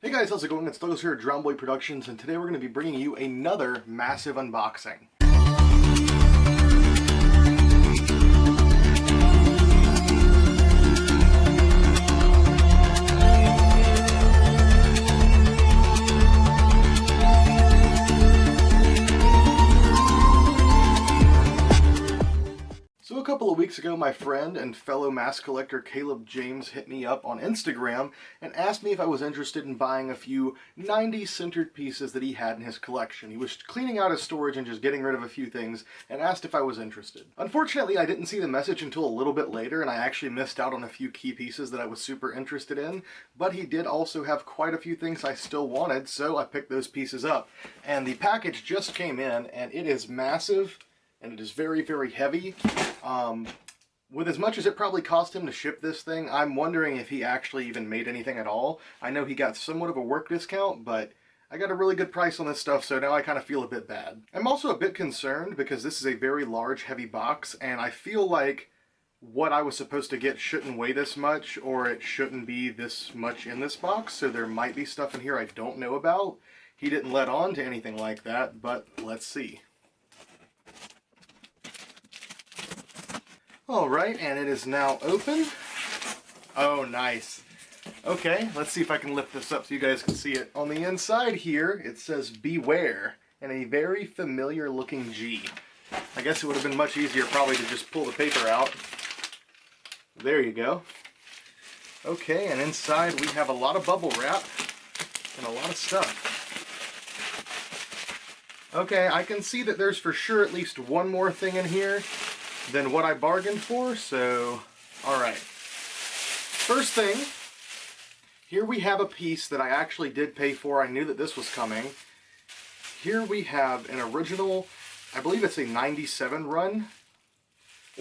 Hey guys, how's it going? It's Douglas here at Drown Boy Productions, and today we're going to be bringing you another massive unboxing. So a couple of weeks ago, my friend and fellow mask collector Caleb James hit me up on Instagram and asked me if I was interested in buying a few 90s centered pieces that he had in his collection. He was cleaning out his storage and just getting rid of a few things and asked if I was interested. Unfortunately, I didn't see the message until a little bit later, and I actually missed out on a few key pieces that I was super interested in, but he did also have quite a few things I still wanted, so I picked those pieces up. And the package just came in, and it is massive. And it is very, very heavy. With as much as it probably cost him to ship this thing, I'm wondering if he actually even made anything at all. I know he got somewhat of a work discount, but I got a really good price on this stuff, so now I kind of feel a bit bad. I'm also a bit concerned because this is a very large, heavy box, and I feel like what I was supposed to get shouldn't weigh this much, or it shouldn't be this much in this box, so there might be stuff in here I don't know about. He didn't let on to anything like that, but let's see. Alright, and it is now open. Oh, nice. Okay, let's see if I can lift this up so you guys can see it. On the inside here, it says Beware, and a very familiar looking G. I guess it would have been much easier probably to just pull the paper out. There you go. Okay, and inside we have a lot of bubble wrap and a lot of stuff. Okay, I can see that there's for sure at least one more thing in here than what I bargained for, so alright. First thing, here we have a piece that I actually did pay for. I knew that this was coming. Here we have an original, I believe it's a 97 run,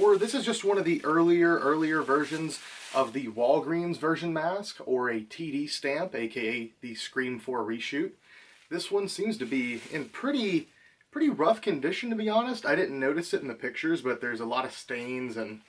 or this is just one of the earlier versions of the Walgreens version mask, or a TD stamp, aka the Scream 4 reshoot. This one seems to be in pretty rough condition, to be honest. I didn't notice it in the pictures, but there's a lot of stains and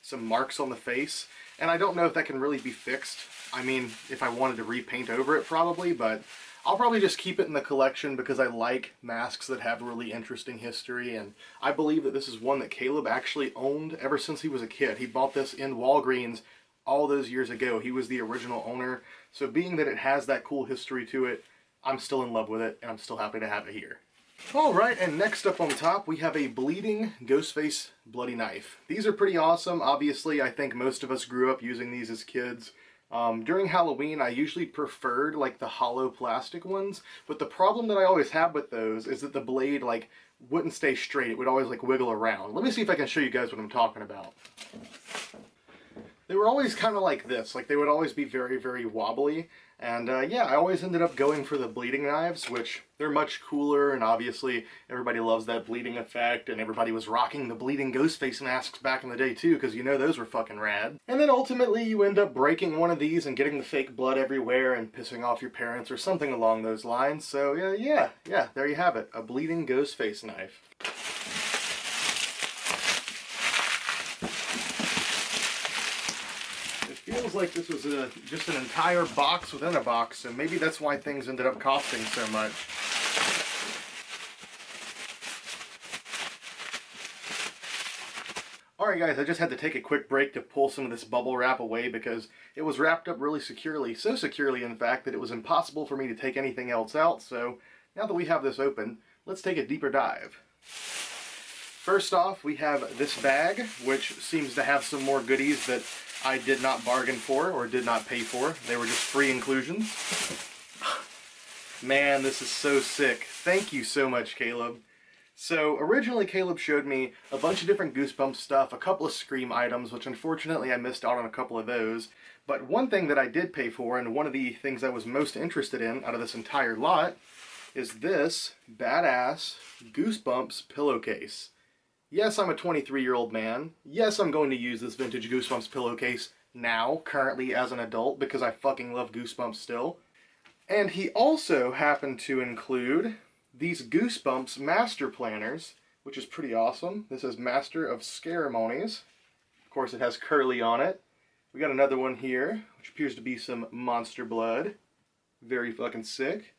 some marks on the face. And I don't know if that can really be fixed. I mean, if I wanted to repaint over it probably, but I'll probably just keep it in the collection because I like masks that have really interesting history. And I believe that this is one that Caleb actually owned ever since he was a kid. He bought this in Walgreens all those years ago. He was the original owner. So being that it has that cool history to it, I'm still in love with it, and I'm still happy to have it here. Alright, and next up on top we have a bleeding Ghostface bloody knife. These are pretty awesome. Obviously, I think most of us grew up using these as kids. During Halloween, I usually preferred like the hollow plastic ones, but the problem that I always had with those is that the blade like wouldn't stay straight. It would always like wiggle around. Let me see if I can show you guys what I'm talking about. They were always kind of like this, like they would always be very, very wobbly. And yeah, I always ended up going for the bleeding knives, which they're much cooler, and obviously everybody loves that bleeding effect, and everybody was rocking the bleeding Ghostface masks back in the day too, because you know those were fucking rad. And then ultimately you end up breaking one of these and getting the fake blood everywhere and pissing off your parents or something along those lines. So yeah, there you have it, a bleeding Ghostface knife. Feels like this was just an entire box within a box, and maybe that's why things ended up costing so much. Alright guys, I just had to take a quick break to pull some of this bubble wrap away because it was wrapped up really securely, so securely in fact that it was impossible for me to take anything else out. So now that we have this open, let's take a deeper dive. First off, we have this bag, which seems to have some more goodies that I did not bargain for or did not pay for. They were just free inclusions. Man, this is so sick. Thank you so much, Caleb. So originally Caleb showed me a bunch of different Goosebumps stuff, a couple of Scream items, which unfortunately I missed out on a couple of those. But one thing that I did pay for, and one of the things I was most interested in out of this entire lot, is this badass Goosebumps pillowcase. Yes, I'm a 23-year-old man. Yes, I'm going to use this vintage Goosebumps pillowcase now, currently as an adult, because I fucking love Goosebumps still. And he also happened to include these Goosebumps master planners, which is pretty awesome. This is Master of Scaremonies. Of course, it has Curly on it. We got another one here, which appears to be some monster blood. Very fucking sick.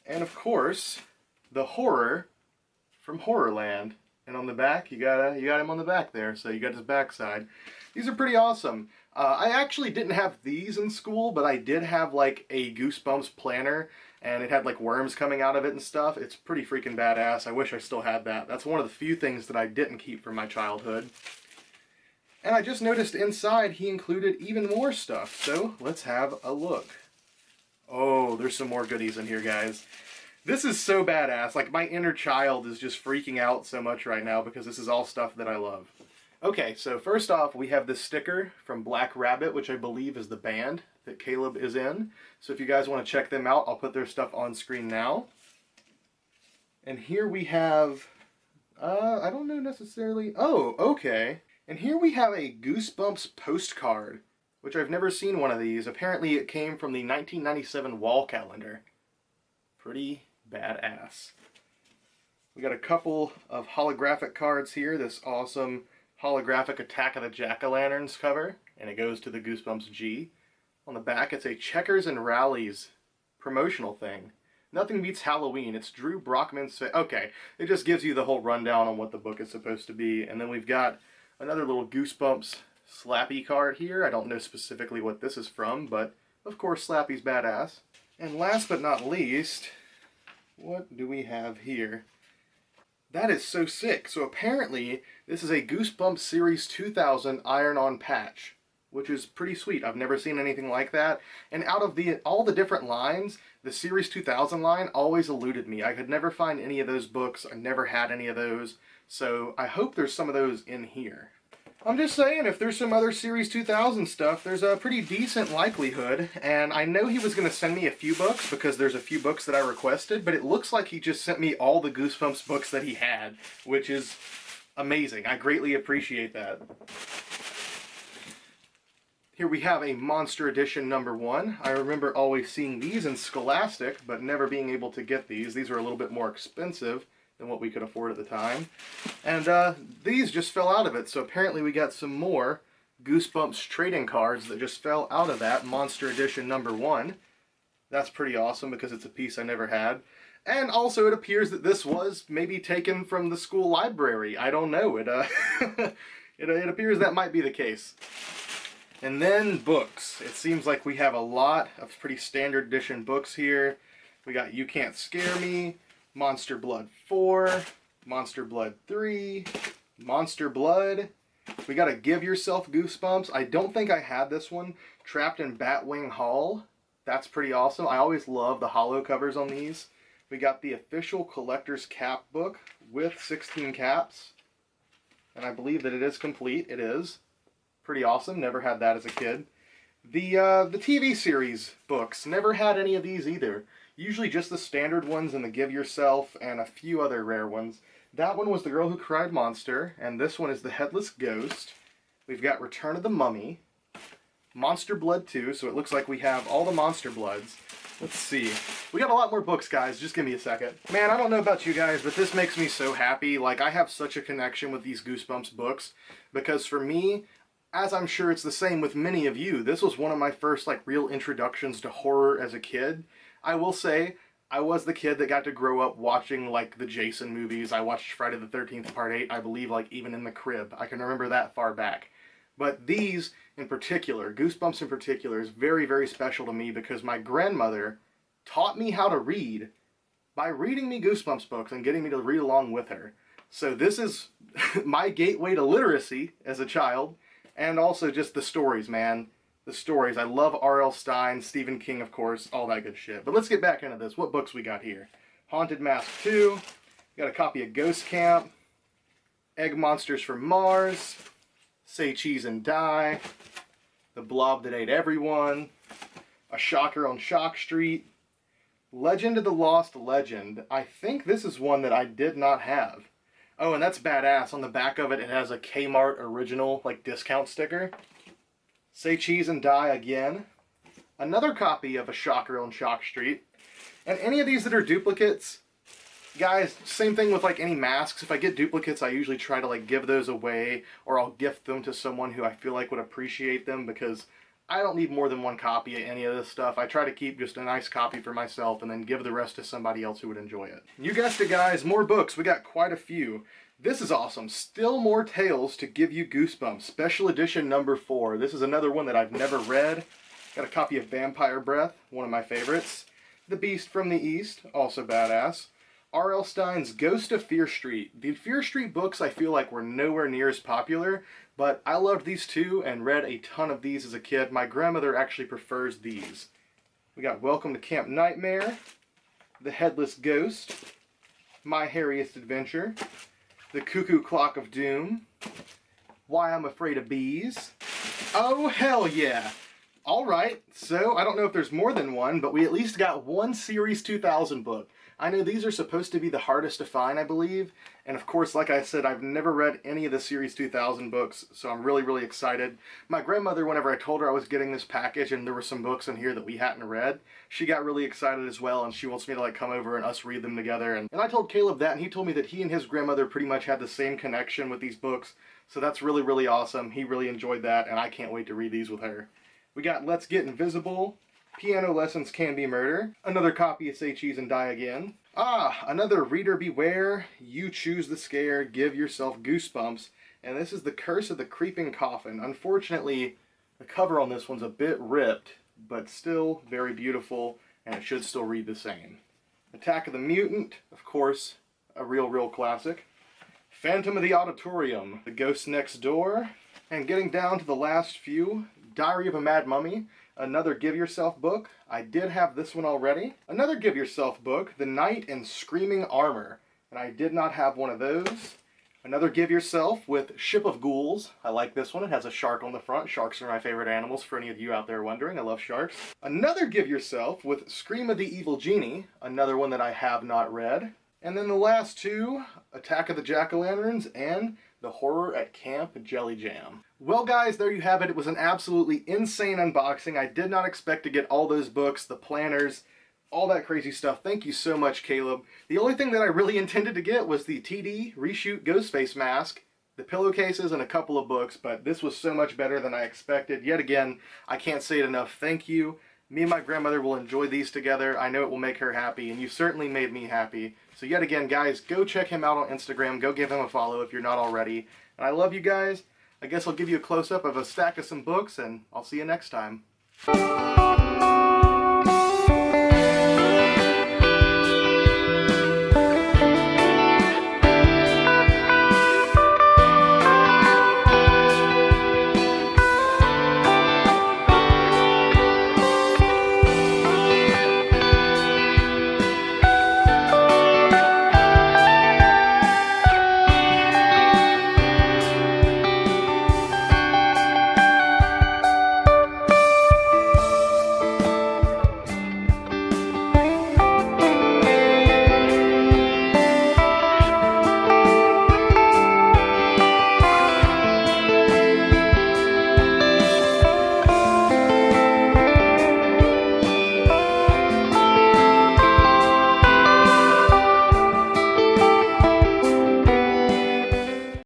And of course, the horror from Horrorland. And on the back, you got him on the back there, so you got his backside. These are pretty awesome. I actually didn't have these in school, but I did have like a Goosebumps planner, and it had like worms coming out of it and stuff. It's pretty freaking badass. I wish I still had that. That's one of the few things that I didn't keep from my childhood. And I just noticed inside he included even more stuff, so let's have a look. Oh, there's some more goodies in here, guys. This is so badass. Like, my inner child is just freaking out so much right now because this is all stuff that I love. Okay, so first off, we have this sticker from Black Rabbit, which I believe is the band that Caleb is in. So if you guys want to check them out, I'll put their stuff on screen now. And here we have, I don't know necessarily, oh, okay. And here we have a Goosebumps postcard, which I've never seen one of these. Apparently it came from the 1997 wall calendar. Pretty badass. We got a couple of holographic cards here. This awesome holographic Attack of the Jack-O-Lanterns cover, and it goes to the Goosebumps G. On the back, it's a Checkers and Rallies promotional thing. Nothing beats Halloween. It's Drew Brockman's... Okay, it just gives you the whole rundown on what the book is supposed to be. And then we've got another little Goosebumps Slappy card here. I don't know specifically what this is from, but of course Slappy's badass. And last but not least, what do we have here? That is so sick. So apparently, this is a Goosebumps Series 2000 iron-on patch, which is pretty sweet. I've never seen anything like that. And out of all the different lines, the Series 2000 line always eluded me. I could never find any of those books. I never had any of those. So I hope there's some of those in here. I'm just saying, if there's some other Series 2000 stuff, there's a pretty decent likelihood, and I know he was going to send me a few books, because there's a few books that I requested, but it looks like he just sent me all the Goosebumps books that he had, which is amazing. I greatly appreciate that. Here we have a Monster Edition #1. I remember always seeing these in Scholastic, but never being able to get these. These are a little bit more expensive than what we could afford at the time. And these just fell out of it, so apparently we got some more Goosebumps trading cards that just fell out of that Monster Edition #1. That's pretty awesome because it's a piece I never had. And also it appears that this was maybe taken from the school library. I don't know. It appears that might be the case. And then books. It seems like we have a lot of pretty standard edition books here. We got You Can't Scare Me, Monster Blood 4, Monster Blood 3, Monster Blood. We got a Give Yourself Goosebumps. I don't think I had this one. Trapped in Batwing Hall. That's pretty awesome. I always love the holo covers on these. We got the official collector's cap book with 16 caps. And I believe that it is complete. It is. Pretty awesome. Never had that as a kid. The TV series books. Never had any of these either. Usually just the standard ones and the Give Yourself and a few other rare ones. That one was The Girl Who Cried Monster, and this one is The Headless Ghost. We've got Return of the Mummy, Monster Blood 2, so it looks like we have all the Monster Bloods. Let's see. We got a lot more books, guys. Just give me a second. Man, I don't know about you guys, but this makes me so happy. Like, I have such a connection with these Goosebumps books, because for me, as I'm sure it's the same with many of you, this was one of my first, like, real introductions to horror as a kid. I will say, I was the kid that got to grow up watching, like, the Jason movies. I watched Friday the 13th Part 8, I believe, like, even in the crib. I can remember that far back. But these, in particular, Goosebumps in particular, is very, very special to me because my grandmother taught me how to read by reading me Goosebumps books and getting me to read along with her. So this is my gateway to literacy as a child, and also just the stories, man. The stories. I love R.L. Stine, Stephen King, of course, all that good shit. But let's get back into this. What books we got here? Haunted Mask 2. Got a copy of Ghost Camp. Egg Monsters from Mars. Say Cheese and Die. The Blob That Ate Everyone. A Shocker on Shock Street. Legend of the Lost Legend. I think this is one that I did not have. Oh, and that's badass. On the back of it, it has a Kmart original, like, discount sticker. Say Cheese and Die again. Another copy of A Shocker on Shock Street. And any of these that are duplicates, guys, same thing with like any masks. If I get duplicates, I usually try to like give those away, or I'll gift them to someone who I feel like would appreciate them, because I don't need more than one copy of any of this stuff. I try to keep just a nice copy for myself and then give the rest to somebody else who would enjoy it. You guessed it, guys, more books. We got quite a few. This is awesome. Still More Tales to Give You Goosebumps, special edition number 4. This is another one that I've never read. Got a copy of Vampire Breath, one of my favorites. The Beast from the East, also badass. R.L. Stine's Ghost of Fear Street. The Fear Street books I feel like were nowhere near as popular, but I loved these too and read a ton of these as a kid. My grandmother actually prefers these. We got Welcome to Camp Nightmare, The Headless Ghost, My Hairiest Adventure, The Cuckoo Clock of Doom, Why I'm Afraid of Bees. Oh, hell yeah! Alright, so I don't know if there's more than one, but we at least got one Series 2000 book. I know these are supposed to be the hardest to find, I believe, and of course, like I said, I've never read any of the Series 2000 books, so I'm really, really excited. My grandmother, whenever I told her I was getting this package and there were some books in here that we hadn't read, she got really excited as well, and she wants me to come over and us read them together. And I told Caleb that, and he told me that he and his grandmother pretty much had the same connection with these books, so that's really, really awesome. He really enjoyed that, and I can't wait to read these with her. We got Let's Get Invisible, Piano Lessons Can Be Murder, another copy of Say Cheese and Die Again. Another Reader Beware, You Choose the Scare, Give Yourself Goosebumps, and this is The Curse of the Creeping Coffin. Unfortunately, the cover on this one's a bit ripped, but still very beautiful, and it should still read the same. Attack of the Mutant, of course, a real classic. Phantom of the Auditorium, The Ghost Next Door, and getting down to the last few, Diary of a Mad Mummy, another Give Yourself book. I did have this one already. Another Give Yourself book, The Knight in Screaming Armor, and I did not have one of those. Another Give Yourself with Ship of Ghouls. I like this one. It has a shark on the front. Sharks are my favorite animals, for any of you out there wondering. I love sharks. Another Give Yourself with Scream of the Evil Genie, another one that I have not read. And then the last two, Attack of the Jack-o'-lanterns and The Horror at Camp Jelly Jam. Well guys, there you have it. It was an absolutely insane unboxing. I did not expect to get all those books, the planners, all that crazy stuff. Thank you so much, Caleb. The only thing that I really intended to get was the TD Reshoot Ghostface mask, the pillowcases, and a couple of books, but this was so much better than I expected. Yet again, I can't say it enough. Thank you. Me and my grandmother will enjoy these together. I know it will make her happy, and you certainly made me happy. So yet again, guys, go check him out on Instagram. Go give him a follow if you're not already. And I love you guys. I guess I'll give you a close-up of a stack of some books, and I'll see you next time.